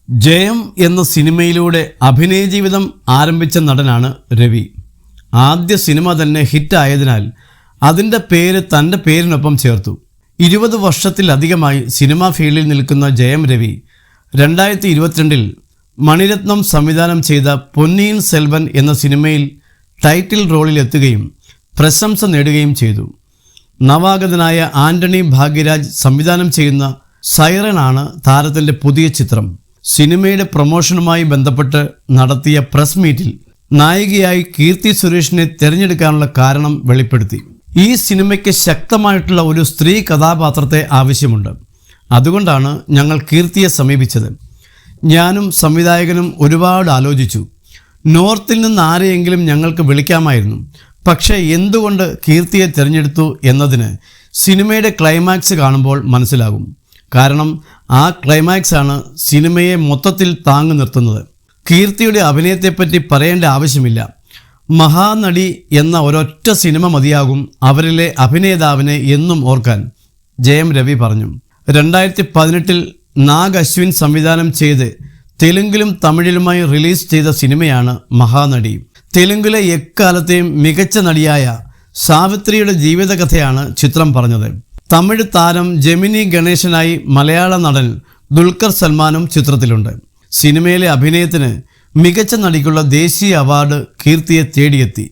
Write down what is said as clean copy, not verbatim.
ജയം എന്ന സിനിമയിലൂടെ അഭിനയ ജീവിതം ആരംഭിച്ച നടനാണ് രവി. ആദ്യ സിനിമ തന്നെ ഹിറ്റായതിനാൽ അതിൻ്റെ പേര് തൻ്റെ പേരിനൊപ്പം ചേർത്തു. 20 വർഷത്തിലധികമായി സിനിമാ ഫീൽഡിൽ നിൽക്കുന്ന ജയം രവി 2022 മണിരത്നം സംവിധാനം ചെയ്ത പൊന്നിയിൻ സെൽവൻ എന്ന സിനിമയിൽ ടൈറ്റിൽ റോളിലെത്തുകയും പ്രശംസ നേടുകയും ചെയ്തു. നവാഗതനായ ആന്റണി ഭാഗ്യരാജ് സംവിധാനം ചെയ്യുന്ന സൈറൻ ആണ് താരത്തിൻ്റെ പുതിയ ചിത്രം. സിനിമയുടെ പ്രൊമോഷനുമായി ബന്ധപ്പെട്ട് നടത്തിയ പ്രസ് മീറ്റിൽ നായികയായി കീർത്തി സുരേഷിനെ തിരഞ്ഞെടുക്കാനുള്ള കാരണം വെളിപ്പെടുത്തി. ഈ സിനിമയ്ക്ക് ശക്തമായിട്ടുള്ള ഒരു സ്ത്രീ കഥാപാത്രത്തെ ആവശ്യമുണ്ട്. അതുകൊണ്ടാണ് ഞങ്ങൾ കീർത്തിയെ സമീപിച്ചത്. ഞാനും സംവിധായകനും ഒരുപാട് ആലോചിച്ചു. നോർത്തിൽ നിന്ന് ആരെയെങ്കിലും ഞങ്ങൾക്ക് വിളിക്കാമായിരുന്നു. പക്ഷേ എന്തുകൊണ്ട് കീർത്തിയെ തിരഞ്ഞെടുത്തു എന്നതിന് സിനിമയുടെ ക്ലൈമാക്സ് കാണുമ്പോൾ മനസ്സിലാകും. കാരണം ആ ക്ലൈമാക്സ് ആണ് സിനിമയെ മൊത്തത്തിൽ താങ്ങി നിർത്തുന്നത്. കീർത്തിയുടെ അഭിനയത്തെപ്പറ്റി പറയേണ്ട ആവശ്യമില്ല. മഹാനടി എന്ന ഒരൊറ്റ സിനിമ മതിയാകും അവരിലെ അഭിനേതാവിനെ എന്നും ഓർക്കാൻ, ജയം രവി പറഞ്ഞു. 2018 നാഗ് അശ്വിൻ സംവിധാനം ചെയ്ത് തെലുങ്കിലും തമിഴിലുമായി റിലീസ് ചെയ്ത സിനിമയാണ് മഹാനടി. തെലുങ്കിലെ എക്കാലത്തെയും മികച്ച നടിയായ സാവിത്രിയുടെ ജീവിതകഥയാണ് ചിത്രം പറഞ്ഞത്. തമിഴ് താരം ജെമിനി ഗണേശനായി മലയാള നടൻ ദുൽഖർ സൽമാനും ചിത്രത്തിലുണ്ട്. സിനിമയിലെ അഭിനയത്തിന് മികച്ച നടിക്കുള്ള ദേശീയ അവാർഡ് കീർത്തിയെ തേടിയെത്തി.